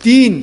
3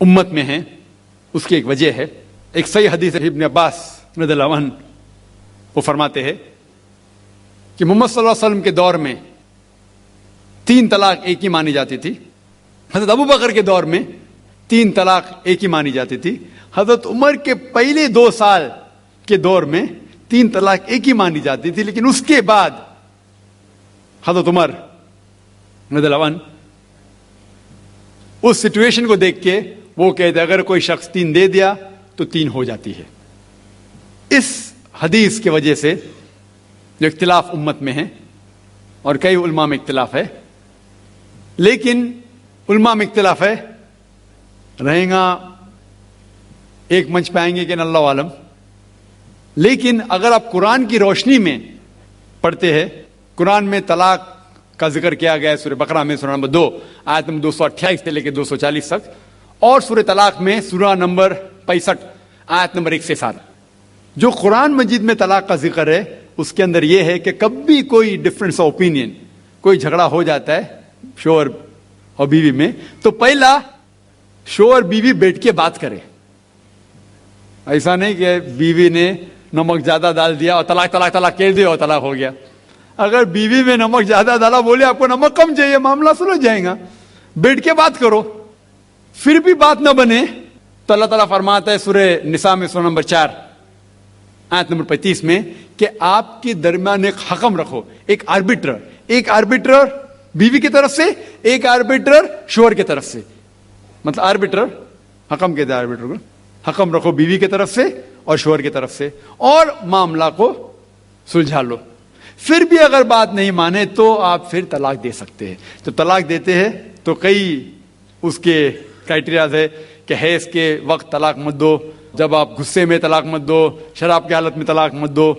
امت میں ہیں اس کی ایک وجہ ہے. ایک صحیح حدیث ابن عباس رضی اللہ عنہ وہ فرماتے ہیں کہ محمد صلی اللہ علیہ وسلم کے دور میں 3 طلاق ایک ہی مانی جاتی تھی. حضرت ابو بکر کے دور میں 3 طلاق ایک ہی مانی جاتی تھی. حضرت عمر کے پہلے 2 سال کے دور میں 3 طلاق ایک ہی مانی جاتی تھی. لیکن اس کے بعد حضرت عمر رضی اللہ عنہ اس سچویشن کو دیکھ کے وہ کہتے اگر کوئی شخص 3 دے دیا تو 3 ہو جاتی ہے. اس حدیث کی وجہ سے جو اختلاف امت میں ہے اور کئی علماء میں اختلاف ہے, لیکن علماء میں اختلاف ہے رہیں گا ایک منچ پہ آئیں گے کہ اللہ عالم. لیکن اگر آپ قرآن کی روشنی میں پڑھتے ہیں, قرآن میں طلاق کا ذکر کیا گیا ہے سورہ بقرہ میں سورہ نمبر 2 آیت نمبر 228 سے لے کے 240 تک, اور سورہ طلاق میں سورہ نمبر 65 آیت نمبر 1 سے 7. جو قرآن مجید میں طلاق کا ذکر ہے اس کے اندر یہ ہے کہ کبھی کوئی ڈفرنس آف اوپینین, کوئی جھگڑا ہو جاتا ہے شوہر اور بیوی میں, تو پہلا شوہر بیوی بیٹھ کے بات کرے. ایسا نہیں کہ بیوی نے نمک زیادہ ڈال دیا اور طلاق طلاق طلاق کہہ دیا اور طلاق ہو گیا. اگر بیوی میں نمک زیادہ ڈالا, بولے آپ کو نمک کم چاہیے, معاملہ سلجھ جائے گا. بیٹھ کے بات کرو. پھر بھی بات نہ بنے تو اللہ تعالیٰ فرماتا ہے سورہ نساء میں سورہ نمبر 4 آیت نمبر 35 میں کہ آپ کے درمیان ایک حکم رکھو, ایک آربیٹر بیوی کی طرف سے, ایک آربیٹر شوہر کی طرف سے. مطلب آربیٹر حکم کہتے ہیں, آربیٹر کو حکم رکھو بیوی کی طرف سے اور شوہر کی طرف سے, اور معاملہ کو سلجھا لو. پھر بھی اگر بات نہیں مانے تو آپ پھر طلاق دے سکتے ہیں. تو طلاق دیتے ہیں تو کئی اس کے کرائٹیریاز ہے کہ حیض کے وقت طلاق مت دو, جب آپ غصے میں طلاق مت دو, شراب کی حالت میں طلاق مت دو.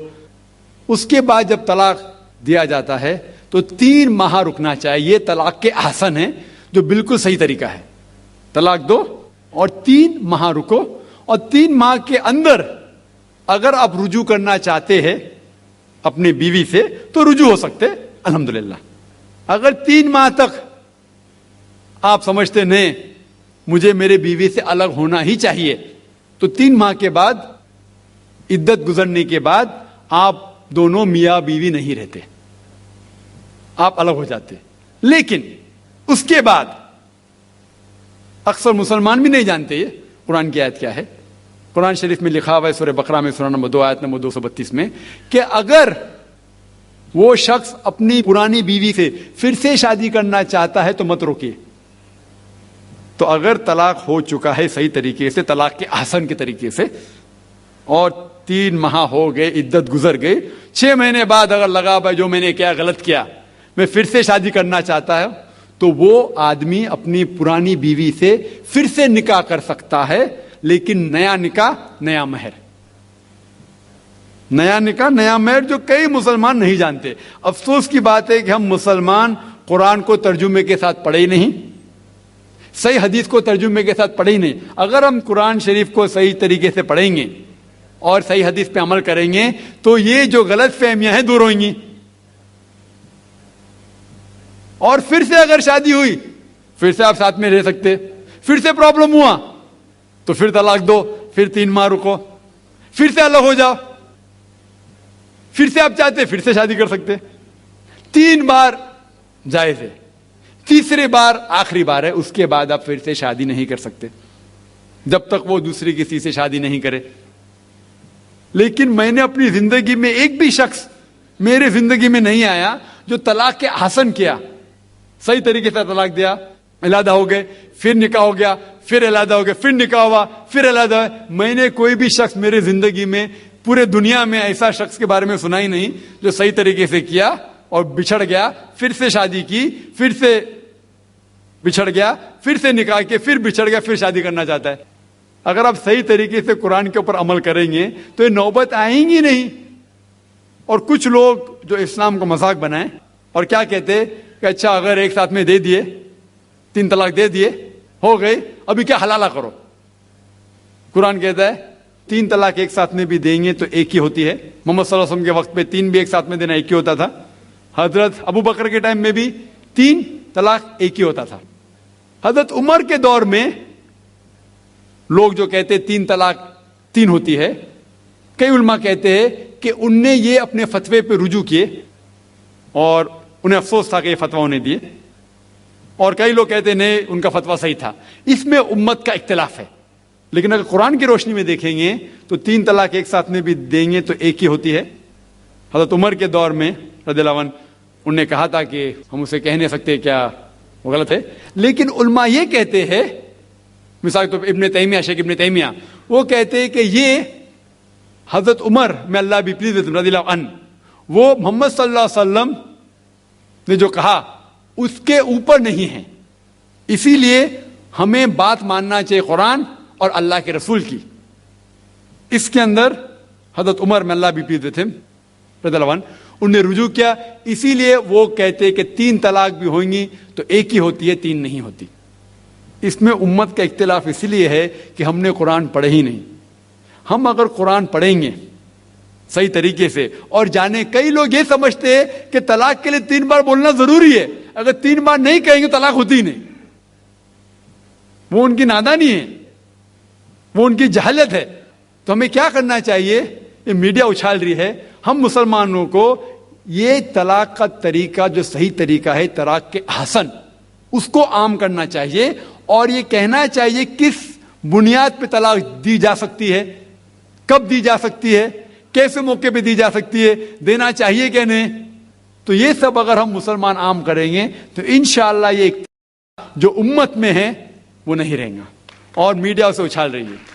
اس کے بعد جب طلاق دیا جاتا ہے تو 3 ماہ رکنا چاہیے. یہ طلاق کے احسن ہے جو بالکل صحیح طریقہ ہے. طلاق دو اور 3 ماہ رکو, اور 3 ماہ کے اندر اگر آپ رجوع کرنا چاہتے ہیں اپنی بیوی سے تو رجوع ہو سکتے الحمدللہ. اگر 3 ماہ تک آپ سمجھتے نہیں مجھے میرے بیوی سے الگ ہونا ہی چاہیے, تو 3 ماہ کے بعد عدت گزرنے کے بعد آپ دونوں میاں بیوی نہیں رہتے, آپ الگ ہو جاتے. لیکن اس کے بعد اکثر مسلمان بھی نہیں جانتے یہ قرآن کی آیت کیا ہے. قرآن شریف میں لکھا ہوا ہے سورہ بقرہ میں سورہ نمبر 2 آیت نمبر 232 میں کہ اگر وہ شخص اپنی پرانی بیوی سے پھر سے شادی کرنا چاہتا ہے تو مت روکیے. تو اگر طلاق ہو چکا ہے صحیح طریقے سے, طلاق کے احسن کے طریقے سے, اور 3 ماہ ہو گئے, عدت گزر گئی, 6 مہینے بعد اگر لگا بھائی جو میں نے کیا غلط کیا, میں پھر سے شادی کرنا چاہتا ہے, تو وہ آدمی اپنی پرانی بیوی سے پھر سے نکاح کر سکتا ہے. لیکن نیا نکاح نیا مہر, نیا نکاح نیا مہر, جو کئی مسلمان نہیں جانتے. افسوس کی بات ہے کہ ہم مسلمان قرآن کو ترجمے کے ساتھ پڑھے ہی نہیں, صحیح حدیث کو ترجمے کے ساتھ پڑھے ہی نہیں. اگر ہم قرآن شریف کو صحیح طریقے سے پڑھیں گے اور صحیح حدیث پہ عمل کریں گے تو یہ جو غلط فہمیاں ہیں دور ہوئیں گی. اور پھر سے اگر شادی ہوئی, پھر سے آپ ساتھ میں رہ سکتے, پھر سے پرابلم ہوا تو پھر طلاق دو, پھر 3 ماہ رکو, پھر سے الگ ہو جاؤ, پھر سے آپ چاہتے پھر سے شادی کر سکتے. 3 بار جائز ہے, تیسرے بار آخری بار ہے, اس کے بعد آپ پھر سے شادی نہیں کر سکتے جب تک وہ دوسری کسی سے شادی نہیں کرے. لیکن میں نے اپنی زندگی میں ایک بھی شخص میرے زندگی میں نہیں آیا جو طلاق کے حسن کیا, صحیح طریقے سے طلاق دیا, علیحدہ ہو گئے, پھر نکاح ہو گیا, پھر علیحدہ ہو گئے, پھر نکاح ہوا, پھر علیحدہ ہوا. میں نے کوئی بھی شخص میرے زندگی میں پورے دنیا میں ایسا شخص کے بارے میں سنا ہی نہیں جو صحیح طریقے سے کیا اور بچھڑ گیا, پھر سے شادی کی, پھر سے بچھڑ گیا, پھر سے نکاح کے, پھر بچھڑ گیا, پھر شادی کرنا چاہتا ہے. اگر آپ صحیح طریقے سے قرآن کے اوپر عمل کریں گے تو یہ نوبت آئیں گی نہیں. اور کچھ لوگ جو اسلام کو مذاق بنائیں اور کیا کہتے کہ اچھا اگر ایک ساتھ میں دے دیے, 3 طلاق دے دیے, ہو گئی, ابھی کیا حلالہ کرو. قرآن کہتا ہے 3 طلاق ایک ساتھ میں بھی دیں گے تو ایک ہی ہوتی ہے. محمد صلی اللہ علیہ وسلم کے وقت پہ 3 بھی ایک ساتھ میں دینا ایک ہی ہوتا تھا. حضرت ابو بکر کے ٹائم میں بھی 3 طلاق ایک ہی ہوتا تھا. حضرت عمر کے دور میں لوگ جو کہتے 3 طلاق 3 ہوتی ہے، کئی علماء کہتے ہیں کہ ان نے یہ اپنے فتوے پہ رجوع کیے اور انہیں افسوس تھا کہ یہ فتویٰ انہیں دیے، اور کئی لوگ کہتے نہیں ان کا فتویٰ صحیح تھا. اس میں امت کا اختلاف ہے. لیکن اگر قرآن کی روشنی میں دیکھیں گے تو 3 طلاق ایک ساتھ میں بھی دیں گے تو ایک ہی ہوتی ہے. حضرت عمر کے دور میں رضی اللہ عنہ انہوں نے کہا تھا کہ ہم اسے کہہ نہیں سکتے، کیا وہ غلط ہے؟ لیکن علماء یہ کہتے ہیں، مثال کے طور پر ابن تیمیہ، شیخ ابن تیمیہ، وہ کہتے ہیں کہ یہ حضرت عمر میں اللہ بھی پلیز رضی اللہ عنہ، وہ محمد صلی اللہ علیہ وسلم نے جو کہا اس کے اوپر نہیں ہے، اسی لیے ہمیں بات ماننا چاہیے قرآن اور اللہ کے رسول کی. اس کے اندر حضرت عمر میں اللہ بھی پلیز رضی اللہ عنہ انہوں نے رجوع کیا، اسی لیے وہ کہتے کہ 3 طلاق بھی ہوئیں گی تو ایک ہی ہوتی ہے، 3 نہیں ہوتی. اس میں امت کا اختلاف اس لیے ہے کہ ہم نے قرآن پڑھے ہی نہیں. ہم اگر قرآن پڑھیں گے صحیح طریقے سے اور جانے، کئی لوگ یہ سمجھتے ہیں کہ طلاق کے لیے 3 بار بولنا ضروری ہے، اگر 3 بار نہیں کہیں گے طلاق ہوتی ہی نہیں. وہ ان کی نادانی ہے، وہ ان کی جہالت ہے. تو ہمیں کیا کرنا چاہیے؟ یہ میڈیا اچھال رہی ہے، ہم مسلمانوں کو یہ طلاق کا طریقہ جو صحیح طریقہ ہے طلاق کے احسن، اس کو عام کرنا چاہیے اور یہ کہنا چاہیے کس بنیاد پہ طلاق دی جا سکتی ہے، کب دی جا سکتی ہے، کیسے موقع پہ دی جا سکتی ہے، دینا چاہیے کہ نہیں. تو یہ سب اگر ہم مسلمان عام کریں گے تو انشاءاللہ یہ جو امت میں ہے وہ نہیں رہیں گا اور میڈیا اسے اچھال رہی ہے.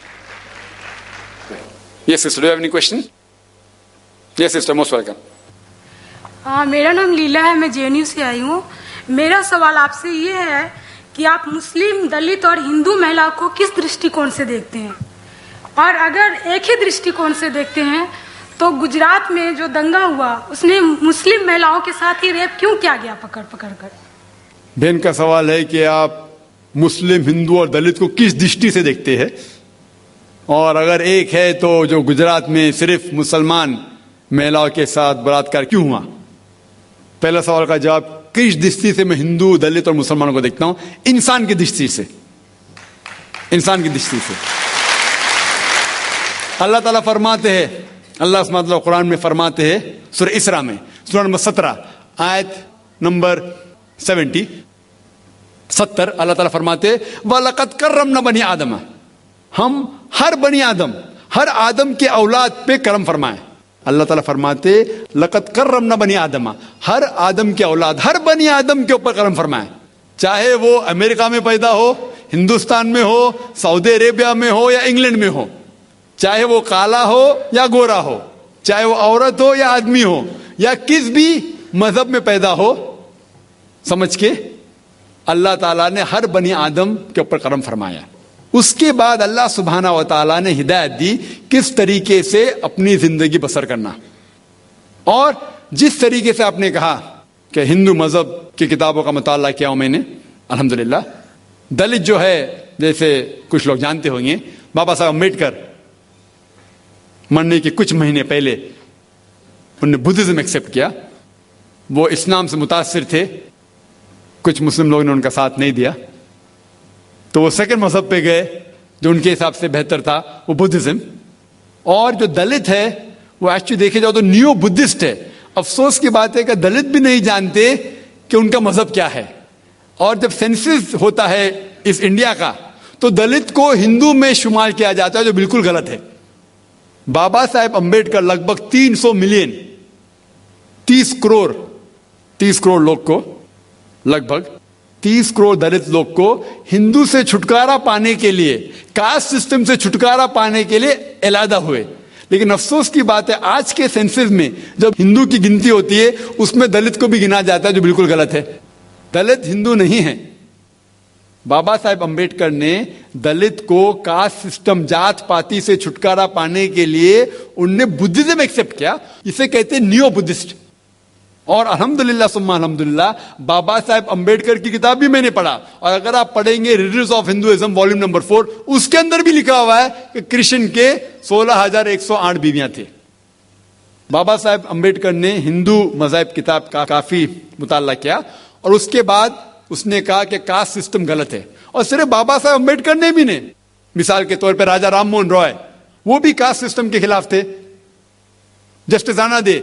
Yes, sister, do you have any question? Yes, sister, most welcome. ہاں، میرا نام لیلا ہے، میں JNU سے آئی ہوں. میرا سوال آپ سے یہ ہے کہ آپ مسلم، دلت اور ہندو مہیلا کو کس درشٹیکون سے دیکھتے ہیں؟ اور اگر ایک ہی درشٹیکون سے دیکھتے ہیں تو گجرات میں جو دنگا ہوا اس نے مسلم مہیلاؤں کے ساتھ ہی ریپ کیوں کیا گیا پکڑ پکڑ کر؟ بہن کا سوال ہے کہ آپ مسلم، ہندو اور دلت کو کس درشٹی سے دیکھتے ہیں، اور اگر ایک ہے تو جو گجرات میں صرف مسلمان مہیلاؤں کے ساتھ بلاತ್ಕಾರ کیوں ہوا؟ پہلا سوال کا جواب، کس درشٹی سے میں ہندو، دلت اور مسلمانوں کو دیکھتا ہوں؟ انسان کی درشٹی سے. انسان کی درشٹی سے. اللہ تعالیٰ فرماتے ہیں، اللہ سبحانہ وتعالیٰ قرآن میں فرماتے ہیں سورہ اسراء میں، سورہ نمبر 17 آیت نمبر 70، اللہ تعالیٰ فرماتے ہیں وَلَقَدْ كَرَّمْنَا بَنِي آدَمَ، ہم ہر بنی آدم، ہر آدم کے اولاد پہ کرم فرمائے. اللہ تعالیٰ فرماتے لقد کرمنا بنی آدم، ہر آدم کے اولاد، ہر بنی آدم کے اوپر کرم فرمائے، چاہے وہ امریکہ میں پیدا ہو، ہندوستان میں ہو، سعودی عربیہ میں ہو یا انگلینڈ میں ہو، چاہے وہ کالا ہو یا گورا ہو، چاہے وہ عورت ہو یا آدمی ہو، یا کس بھی مذہب میں پیدا ہو، سمجھ کے اللہ تعالیٰ نے ہر بنی آدم کے اوپر کرم فرمایا. اس کے بعد اللہ سبحانہ و تعالیٰ نے ہدایت دی کس طریقے سے اپنی زندگی بسر کرنا. اور جس طریقے سے آپ نے کہا کہ ہندو مذہب کی کتابوں کا مطالعہ کیا ہوں میں نے الحمدللہ. دلت جو ہے، جیسے کچھ لوگ جانتے ہوں گے، بابا صاحب امبیڈکر مرنے کے کچھ مہینے پہلے انہوں نے بدھزم ایکسیپٹ کیا. وہ اسلام سے متاثر تھے، کچھ مسلم لوگوں نے ان کا ساتھ نہیں دیا، تو وہ سیکنڈ مذہب پہ گئے جو ان کے حساب سے بہتر تھا، وہ بدھزم. اور جو دلت ہے وہ ایکچولی دیکھے جاؤ تو نیو بدھسٹ ہے. افسوس کی بات ہے کہ دلت بھی نہیں جانتے کہ ان کا مذہب کیا ہے. اور جب سینسس ہوتا ہے اس انڈیا کا تو دلت کو ہندو میں شمار کیا جاتا ہے، جو بالکل غلط ہے. بابا صاحب امبیڈکر لگ بھگ 300 ملین 30 کروڑ لوگ کو، لگ بھگ 30 کروڑ دلت لوگ کو ہندو سے چھٹکارا پانے کے لیے، کاسٹ سسٹم سے چھٹکارا پانے کے لیے علیحدہ ہوئے. لیکن افسوس کی بات ہے آج کے سینسس میں جب ہندو کی گنتی ہوتی ہے اس میں دلت کو بھی گنا جاتا ہے، جو بالکل غلط ہے. دلت ہندو نہیں ہے. بابا صاحب امبیڈکر نے دلت کو کاسٹ سسٹم، جات پاتی سے چھٹکارا پانے کے لیے ان نے بدھزم ایکسیپٹ کیا. اسے کہتے ہیں نیو بدھسٹ. اور الحمدللہ ثم الحمدللہ بابا صاحب امبیڈکر کی کتاب بھی میں نے پڑھا، اور اگر آپ پڑھیں گے readers of Hinduism volume number 4، اس کے اندر بھی لکھا ہوا ہے کہ کرشن کے 16,108 بیویاں تھے. بابا صاحب امبیڈکر نے ہندو مذہب کتاب کا کافی مطالعہ کیا، اور اس کے بعد اس نے کہا کہ کاسٹ سسٹم غلط ہے. اور صرف بابا صاحب امبیڈکر نے بھی نہیں، مثال کے طور پہ راجا رام موہن رائے، وہ بھی کاسٹ سسٹم کے خلاف تھے. جسٹس آنا ڈے،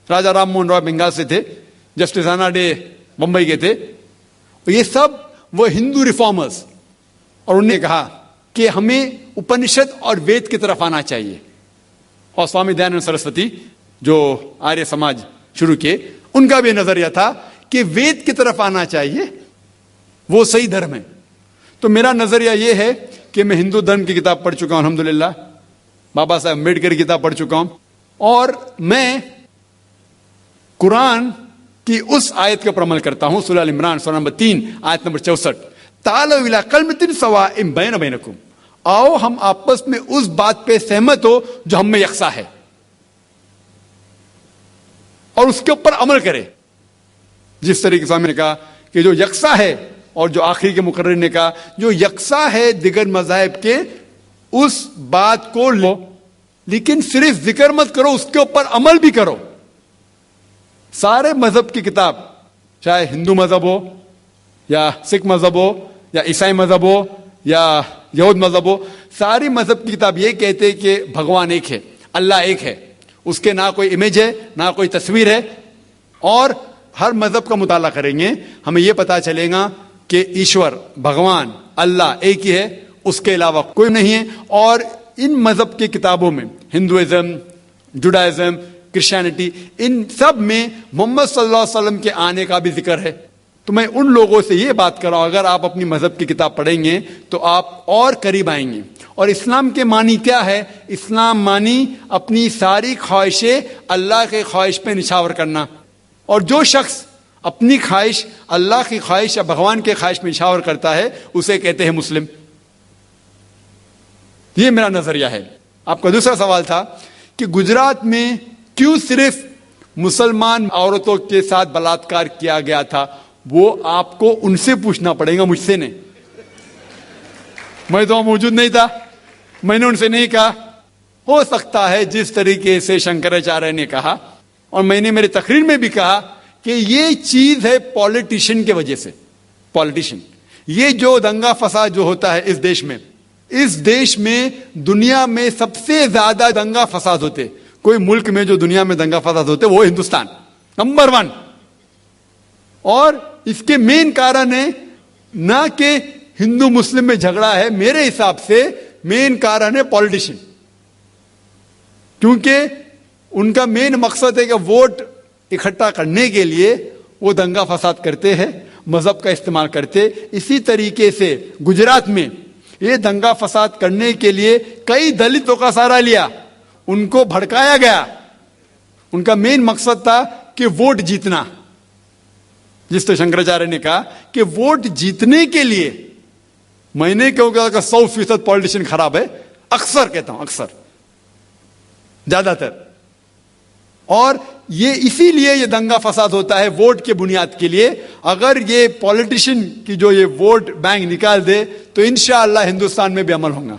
راجا رام موہن رائے بنگال سے تھے، جسٹس آنا ڈے بمبئی کے تھے. یہ سب وہ ہندو ریفارمرز، اور انہوں نے کہا کہ ہمیں اپنشد اور وید کی طرف آنا چاہیے. اور سوامی دیانند سرسوتی جو آریہ سماج شروع کیے، ان کا بھی نظریہ تھا کہ وید کی طرف آنا چاہیے، وہ صحیح دھرم ہے. تو میرا نظریہ یہ ہے کہ میں ہندو دھرم کی کتاب پڑھ چکا ہوں الحمدللہ، بابا صاحب امبیڈکر کی کتاب پڑھ چکا ہوں، اور میں قرآن کی اس آیت کے اوپر عمل کرتا ہوں، سورہ عمران سورہ نمبر 3 آیت نمبر 64، تعالوا الی کلمۃ سواء بین بینکم، آؤ ہم آپس میں اس بات پہ سہمت ہو جو ہم میں یکساں ہے، اور اس کے اوپر عمل کرے. جس طریقے سے ہم نے کہا کہ جو یکساں ہے، اور جو آخری کے مقرر نے کہا جو یکساں ہے دیگر مذاہب کے، اس بات کو لو، لیکن صرف ذکر مت کرو، اس کے اوپر عمل بھی کرو. سارے مذہب کی کتاب، چاہے ہندو مذہب ہو یا سکھ مذہب ہو یا عیسائی مذہب ہو یا یہود مذہب ہو، ساری مذہب کی کتاب یہ کہتے کہ بھگوان ایک ہے، اللہ ایک ہے، اس کے نہ کوئی امیج ہے نہ کوئی تصویر ہے. اور ہر مذہب کا مطالعہ کریں گے ہمیں یہ پتا چلے گا کہ ایشور بھگوان اللہ ایک ہی ہے، اس کے علاوہ کوئی نہیں ہے. اور ان مذہب کی کتابوں میں ہندوازم، جوڈائزم، کرسچینٹی، ان سب میں محمد صلی اللہ علیہ وسلم کے آنے کا بھی ذکر ہے. تو میں ان لوگوں سے یہ بات کر رہا ہوں، اگر آپ اپنی مذہب کی کتاب پڑھیں گے تو آپ اور قریب آئیں گے. اور اسلام کے معنی کیا ہے؟ اسلام معنی اپنی ساری خواہشیں اللہ کے خواہش پہ نچھاور کرنا. اور جو شخص اپنی خواہش اللہ کی خواہش یا بھگوان کے خواہش میں نچھاور کرتا ہے اسے کہتے ہیں مسلم. یہ میرا نظریہ ہے. آپ کا دوسرا سوال تھا کہ گجرات میں کیوں صرف مسلمان عورتوں کے ساتھ بلاತ್کار کیا گیا تھا. وہ آپ کو ان سے پوچھنا پڑے گا، مجھ سے نہیں. میں تو موجود نہیں تھا، میں نے ان سے نہیں کہا. ہو سکتا ہے جس طریقے سے شنکراچاریہ نے کہا، اور میں نے میری تقریر میں بھی کہا کہ یہ چیز ہے پولیٹیشین کی وجہ سے. پولیٹیشین، یہ جو دنگا فساد جو ہوتا ہے اس دیش میں دنیا میں سب سے زیادہ دنگا فساد ہوتے. کوئی ملک میں جو دنیا میں دنگا فساد ہوتے وہ ہندوستان نمبر 1. اور اس کے مین کارن ہے نہ کہ ہندو مسلم میں جھگڑا ہے، میرے حساب سے مین کارن ہے پولیٹیشین. کیونکہ ان کا مین مقصد ہے کہ ووٹ اکٹھا کرنے کے لیے وہ دنگا فساد کرتے ہیں، مذہب کا استعمال کرتے. اسی طریقے سے گجرات میں یہ دنگا فساد کرنے کے لیے کئی دلتوں کا سہارا لیا، ان کو بھڑکایا گیا. ان کا مین مقصد تھا کہ ووٹ جیتنا. جس طرح شنکراچاریہ نے کہا کہ ووٹ جیتنے کے لیے، میں نے کہوں گا کہ 100% پولیٹیشین خراب ہے، اکثر کہتا ہوں، اکثر، زیادہ تر. اور یہ اسی لیے یہ دنگا فساد ہوتا ہے ووٹ کے بنیاد کے لیے. اگر یہ پولیٹیشین کی جو یہ ووٹ بینک نکال دے تو انشاءاللہ ہندوستان میں بھی عمل ہوگا.